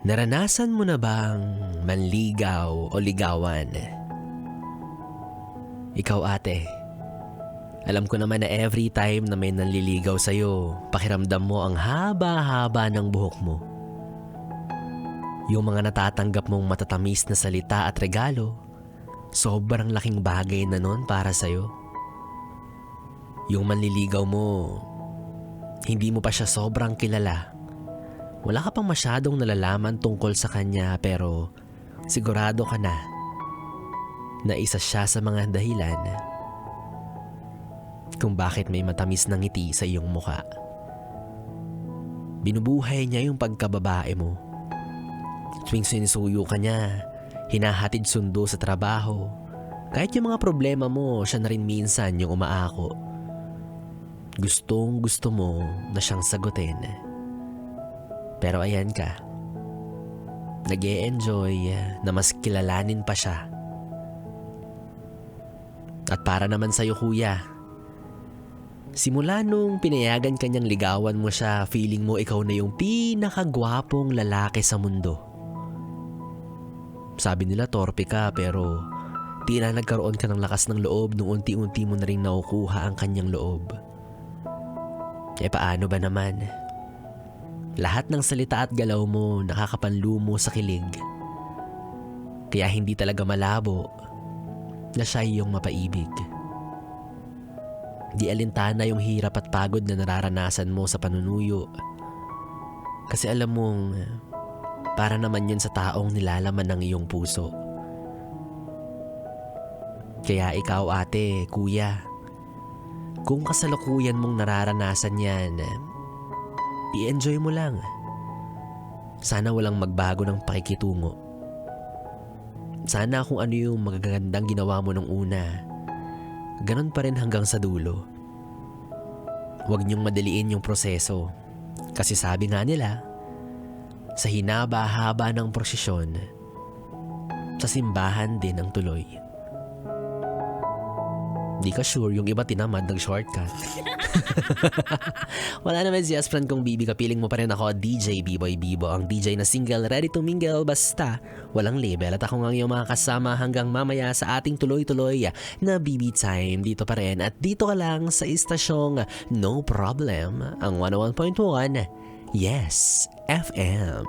Naranasan mo na bang manligaw o ligawan? Ikaw ate, alam ko naman na every time na may nanliligaw sa'yo, pakiramdam mo ang haba-haba ng buhok mo. Yung mga natatanggap mong matatamis na salita at regalo, sobrang laking bagay na nun para sa'yo. Yung manliligaw mo, hindi mo pa siya sobrang kilala. Wala ka pang masyadong nalalaman tungkol sa kanya pero sigurado ka na isa siya sa mga dahilan kung bakit may matamis na ngiti sa iyong muka. Binubuhay niya yung pagkababae mo. Tuwing sinisuyo ka niya, hinahatid sundo sa trabaho. Kahit yung mga problema mo, siya na rin minsan yung umaako. Gustong gusto mo na siyang sagutin. Pero ayan ka, nag-e-enjoy na mas kilalanin pa siya. At para naman sa'yo kuya, simula nung pinayagan kanyang ligawan mo siya, feeling mo ikaw na yung pinakagwapong lalaki sa mundo. Sabi nila torpe ka pero tila nagkaroon ka ng lakas ng loob nung unti-unti mo na rin nakukuha ang kanyang loob. E paano ba naman? Lahat ng salita at galaw mo nakakapanlumo sa kilig. Kaya hindi talaga malabo na siya iyong mapaibig. Di alintana yung hirap at pagod na nararanasan mo sa panunuyo. Kasi alam mong para naman yun sa taong nilalaman ng iyong puso. Kaya ikaw ate, kuya, kung kasalukuyan mong nararanasan yan, i-enjoy mo lang. Sana walang magbago ng pakikitungo. Sana kung ano yung magagandang ginawa mo nung una, ganun pa rin hanggang sa dulo. Huwag niyong madaliin yung proseso. Kasi sabi nga nila, sa hinaba-haba ng prosesyon, sa simbahan din ang tuloy. Di ka sure, yung iba tinamad nag-shortcut. Wala naman si Aspran kung bibi ka, piling mo pa rin ako, DJ B-Boy Bibo, ang DJ na single, ready to mingle, basta walang label. At ako nga yung mga kasama hanggang mamaya sa ating tuloy-tuloy na BB Time dito pa rin. At dito ka lang sa istasyong No Problem, ang 101.1 Yes FM.